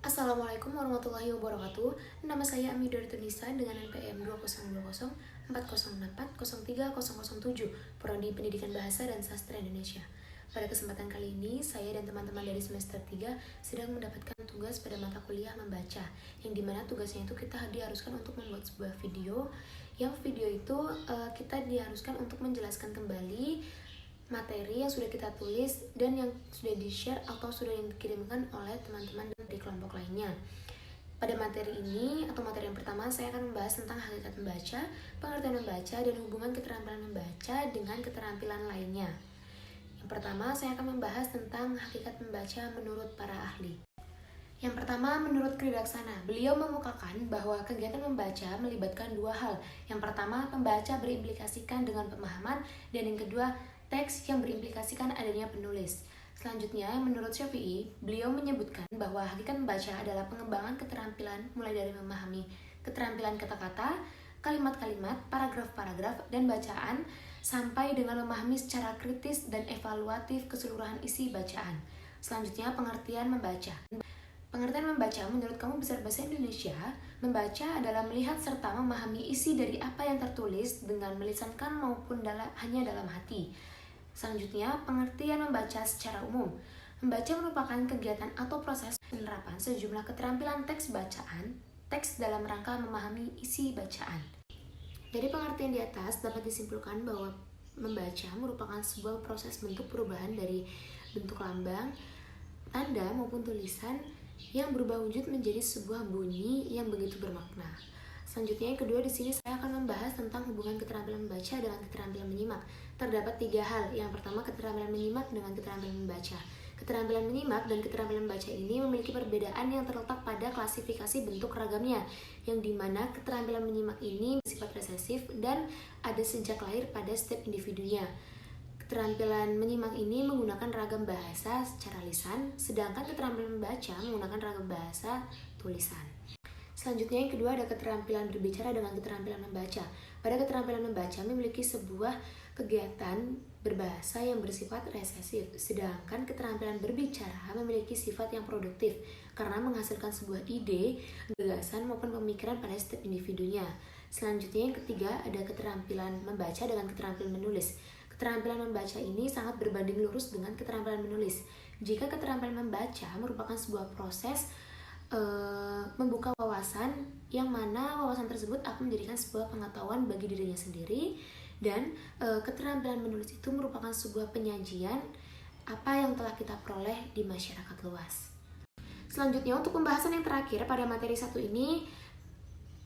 Assalamualaikum warahmatullahi wabarakatuh. Nama saya Amidur Tunisa dengan NPM 202040640307, Prodi Pendidikan Bahasa dan Sastra Indonesia. Pada kesempatan kali ini, saya dan teman-teman dari semester 3 sedang mendapatkan tugas pada mata kuliah membaca, yang dimana tugasnya itu kita diharuskan untuk membuat sebuah video, yang video itu kita diharuskan untuk menjelaskan kembali materi yang sudah kita tulis dan yang sudah di-share atau sudah dikirimkan oleh teman-teman dari kelompok lainnya. Pada materi ini atau materi yang pertama, saya akan membahas tentang hakikat membaca, pengertian membaca, dan hubungan keterampilan membaca dengan keterampilan lainnya. Yang pertama, saya akan membahas tentang hakikat membaca menurut para ahli. Yang pertama, menurut Kridaksana, beliau mengukakan bahwa kegiatan membaca melibatkan dua hal. Yang pertama, pembaca berimplikasikan dengan pemahaman, dan yang kedua, teks yang berimplikasikan adanya penulis. Selanjutnya, menurut Syafi'i, beliau menyebutkan bahwa hakikat membaca adalah pengembangan keterampilan mulai dari memahami keterampilan kata-kata, kalimat-kalimat, paragraf-paragraf, dan bacaan, sampai dengan memahami secara kritis dan evaluatif keseluruhan isi bacaan. Selanjutnya, pengertian membaca. Pengertian membaca menurut Kamus Besar Bahasa Indonesia, membaca adalah melihat serta memahami isi dari apa yang tertulis dengan melisankan maupun hanya dalam hati. Selanjutnya, pengertian membaca secara umum. Membaca merupakan kegiatan atau proses penerapan sejumlah keterampilan teks bacaan, teks dalam rangka memahami isi bacaan. Dari pengertian di atas dapat disimpulkan bahwa membaca merupakan sebuah proses bentuk perubahan dari bentuk lambang, tanda maupun tulisan yang berubah wujud menjadi sebuah bunyi yang begitu bermakna. Selanjutnya, yang kedua, di sini saya akan membahas tentang hubungan keterampilan membaca dengan keterampilan menyimak. Terdapat tiga hal. Yang pertama, keterampilan menyimak dengan keterampilan membaca. Keterampilan menyimak dan keterampilan membaca ini memiliki perbedaan yang terletak pada klasifikasi bentuk ragamnya, yang dimana keterampilan menyimak ini bersifat resesif dan ada sejak lahir pada setiap individunya. Keterampilan menyimak ini menggunakan ragam bahasa secara lisan, sedangkan keterampilan membaca menggunakan ragam bahasa tulisan. Selanjutnya, yang kedua, ada keterampilan berbicara dengan keterampilan membaca. Pada keterampilan membaca memiliki sebuah kegiatan berbahasa yang bersifat resesif, sedangkan keterampilan berbicara memiliki sifat yang produktif karena menghasilkan sebuah ide, gagasan maupun pemikiran pada setiap individunya. Selanjutnya, yang ketiga, ada keterampilan membaca dengan keterampilan menulis. Keterampilan membaca ini sangat berbanding lurus dengan keterampilan menulis. Jika keterampilan membaca merupakan sebuah proses membuka wawasan, yang mana wawasan tersebut akan menjadikan sebuah pengetahuan bagi dirinya sendiri, dan keterampilan menulis itu merupakan sebuah penyajian apa yang telah kita peroleh di masyarakat luas. Selanjutnya, untuk pembahasan yang terakhir pada materi 1 ini,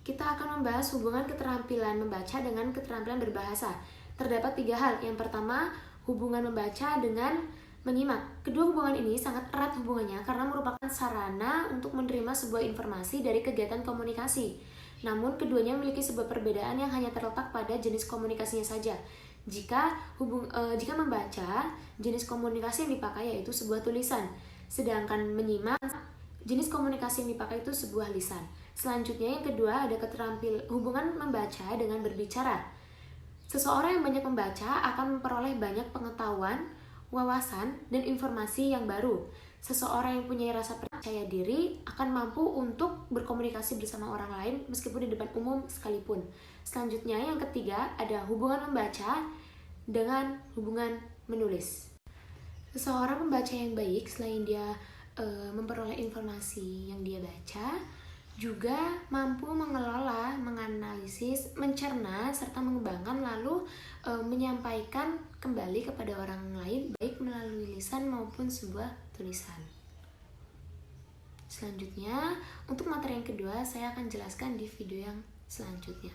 kita akan membahas hubungan keterampilan membaca dengan keterampilan berbahasa. Terdapat tiga hal. Yang pertama, hubungan membaca dengan menyimak. Kedua hubungan ini sangat erat hubungannya karena merupakan sarana untuk menerima sebuah informasi dari kegiatan komunikasi. Namun keduanya memiliki sebuah perbedaan yang hanya terletak pada jenis komunikasinya saja. Jika membaca, jenis komunikasi yang dipakai yaitu sebuah tulisan, sedangkan menyimak, jenis komunikasi yang dipakai itu sebuah lisan. Selanjutnya, yang kedua, ada hubungan membaca dengan berbicara. Seseorang yang banyak membaca akan memperoleh banyak pengetahuan, wawasan, dan informasi yang baru. Seseorang yang punya rasa percaya diri akan mampu untuk berkomunikasi bersama orang lain meskipun di depan umum sekalipun. Selanjutnya, yang ketiga, ada hubungan membaca dengan hubungan menulis. Seseorang membaca yang baik, selain dia memperoleh informasi yang dia baca, juga mampu mengelola, menganalisis, mencerna, serta mengembangkan, lalu menyampaikan kembali kepada orang lain, baik melalui lisan maupun sebuah tulisan. Selanjutnya, untuk materi yang kedua, saya akan jelaskan di video yang selanjutnya.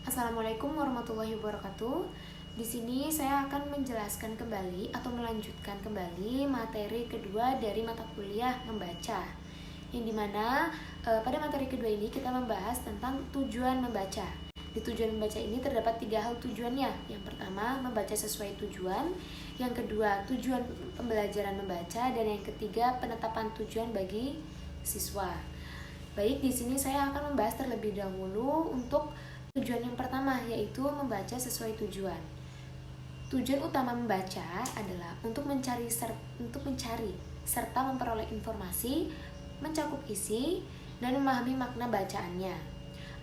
Assalamualaikum warahmatullahi wabarakatuh. Di sini saya akan menjelaskan kembali atau melanjutkan kembali materi kedua dari mata kuliah membaca, yang dimana pada materi kedua ini kita membahas tentang tujuan membaca. Di tujuan membaca ini terdapat tiga hal tujuannya. Yang pertama, membaca sesuai tujuan. Yang kedua, tujuan pembelajaran membaca, dan yang ketiga, penetapan tujuan bagi siswa. Baik, di sini saya akan membahas terlebih dahulu untuk tujuan yang pertama, yaitu membaca sesuai tujuan. Tujuan utama membaca adalah untuk mencari serta memperoleh informasi, mencakup isi, dan memahami makna bacaannya.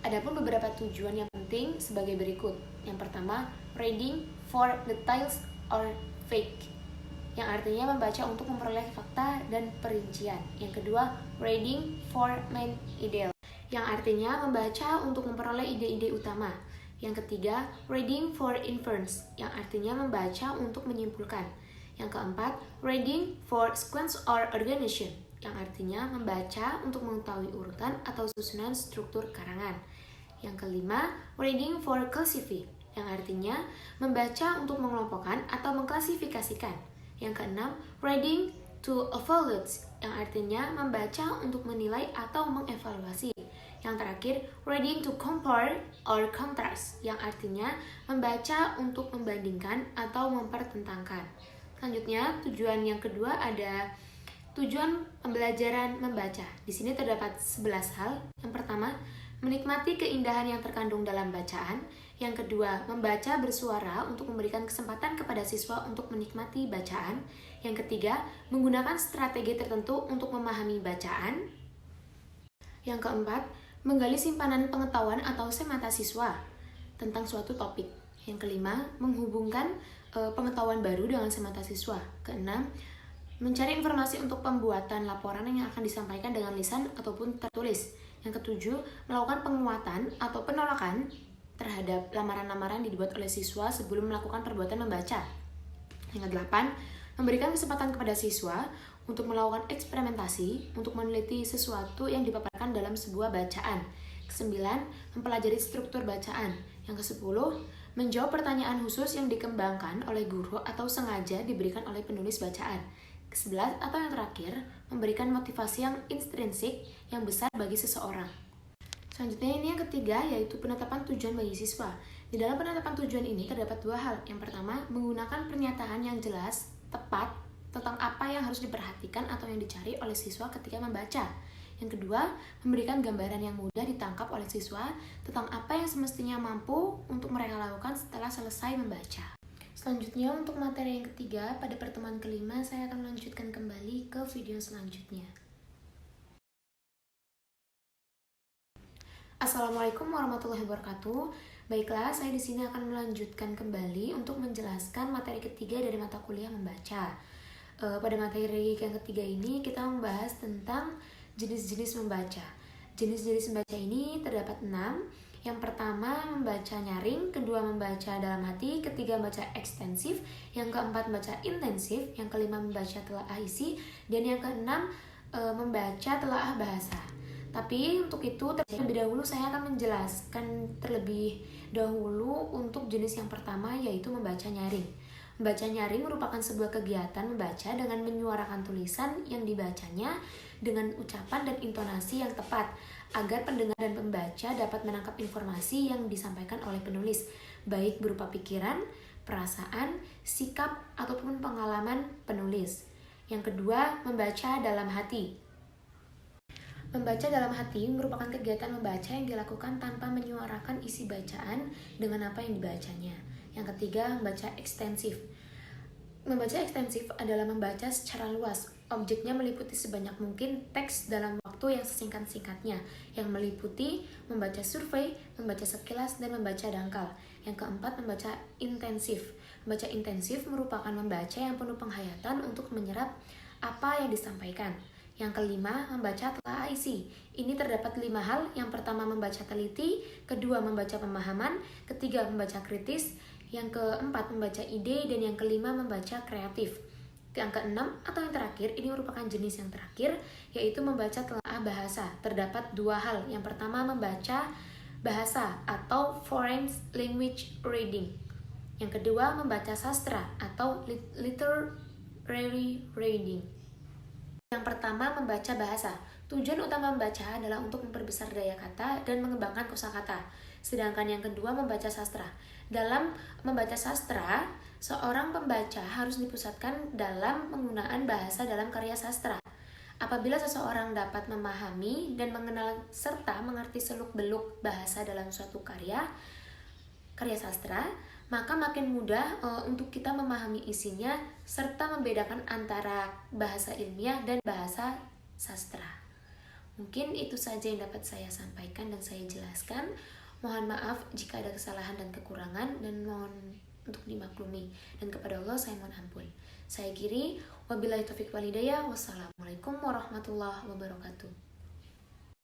Adapun beberapa tujuan yang penting sebagai berikut. Yang pertama, reading for details or fact, yang artinya membaca untuk memperoleh fakta dan perincian. Yang kedua, reading for main ideal, yang artinya membaca untuk memperoleh ide-ide utama. Yang ketiga, reading for inference, yang artinya membaca untuk menyimpulkan. Yang keempat, reading for sequence or organization, yang artinya membaca untuk mengetahui urutan atau susunan struktur karangan. Yang kelima, reading for classify, yang artinya membaca untuk mengelompokkan atau mengklasifikasikan. Yang keenam, reading to evaluate, yang artinya membaca untuk menilai atau mengevaluasi. Yang terakhir, reading to compare or contrast, yang artinya membaca untuk membandingkan atau mempertentangkan. Selanjutnya, tujuan yang kedua ada tujuan pembelajaran membaca. Di sini terdapat 11 hal. Yang pertama, menikmati keindahan yang terkandung dalam bacaan. Yang kedua, membaca bersuara untuk memberikan kesempatan kepada siswa untuk menikmati bacaan. Yang ketiga, menggunakan strategi tertentu untuk memahami bacaan. Yang keempat, menggali simpanan pengetahuan atau semata siswa tentang suatu topik. Yang kelima, menghubungkan pengetahuan baru dengan semata siswa. Keenam, mencari informasi untuk pembuatan laporan yang akan disampaikan dengan lisan ataupun tertulis. Yang ketujuh, melakukan penguatan atau penolakan terhadap lamaran-lamaran dibuat oleh siswa sebelum melakukan perbuatan membaca. Yang kedelapan, memberikan kesempatan kepada siswa untuk melakukan eksperimentasi untuk meneliti sesuatu yang dipaparkan dalam sebuah bacaan. Kesembilan, mempelajari struktur bacaan. Yang kesepuluh, menjawab pertanyaan khusus yang dikembangkan oleh guru atau sengaja diberikan oleh penulis bacaan. Ke-11 atau yang terakhir, memberikan motivasi yang intrinsik yang besar bagi seseorang. Selanjutnya ini yang ketiga, yaitu penetapan tujuan bagi siswa. Di dalam penetapan tujuan ini terdapat dua hal. Yang pertama, menggunakan pernyataan yang jelas, tepat, tentang apa yang harus diperhatikan atau yang dicari oleh siswa ketika membaca. Yang kedua, memberikan gambaran yang mudah ditangkap oleh siswa tentang apa yang semestinya mampu untuk mereka lakukan setelah selesai membaca. Selanjutnya, untuk materi yang ketiga, pada pertemuan kelima, saya akan melanjutkan kembali ke video selanjutnya. Assalamualaikum warahmatullahi wabarakatuh. Baiklah, saya di sini akan melanjutkan kembali untuk menjelaskan materi ketiga dari mata kuliah membaca. Pada materi yang ketiga ini, kita membahas tentang jenis-jenis membaca. Jenis-jenis membaca ini terdapat 6. Yang pertama, membaca nyaring, kedua membaca dalam hati, ketiga membaca ekstensif, yang keempat membaca intensif, yang kelima membaca telaah isi, dan yang keenam membaca telaah bahasa. Tapi untuk itu terlebih dahulu saya akan menjelaskan terlebih dahulu untuk jenis yang pertama, yaitu membaca nyaring. Membaca nyaring merupakan sebuah kegiatan membaca dengan menyuarakan tulisan yang dibacanya dengan ucapan dan intonasi yang tepat agar pendengar dan pembaca dapat menangkap informasi yang disampaikan oleh penulis, baik berupa pikiran, perasaan, sikap, ataupun pengalaman penulis. Yang kedua, membaca dalam hati. Membaca dalam hati merupakan kegiatan membaca yang dilakukan tanpa menyuarakan isi bacaan dengan apa yang dibacanya. Yang ketiga, membaca ekstensif. Membaca ekstensif adalah membaca secara luas. Objeknya meliputi sebanyak mungkin teks dalam waktu yang sesingkat-singkatnya, yang meliputi membaca survei, membaca sekilas, dan membaca dangkal. Yang keempat, membaca intensif. Membaca intensif merupakan membaca yang penuh penghayatan untuk menyerap apa yang disampaikan. Yang kelima, membaca telaah isi. Ini terdapat 5 hal. Yang pertama, membaca teliti. Kedua, membaca pemahaman. Ketiga, membaca kritis. Yang keempat, membaca ide. Dan yang kelima, membaca kreatif. Yang keenam atau yang terakhir, ini merupakan jenis yang terakhir, yaitu membaca telaah bahasa. Terdapat 2 hal. Yang pertama, membaca bahasa atau foreign language reading. Yang kedua, membaca sastra atau literary reading. Yang pertama, membaca bahasa. Tujuan utama membaca adalah untuk memperbesar daya kata dan mengembangkan kosakata. Sedangkan yang kedua, membaca sastra. Dalam membaca sastra, seorang pembaca harus dipusatkan dalam penggunaan bahasa dalam karya sastra. Apabila seseorang dapat memahami dan mengenal serta mengerti seluk-beluk bahasa dalam suatu karya sastra, maka makin mudah untuk kita memahami isinya serta membedakan antara bahasa ilmiah dan bahasa sastra. Mungkin itu saja yang dapat saya sampaikan dan saya jelaskan. Mohon maaf jika ada kesalahan dan kekurangan, dan mohon untuk dimaklumi. Dan kepada Allah saya mohon ampun. Saya Giri, wabillahi taufiq wal hidayah. Wassalamualaikum warahmatullahi wabarakatuh.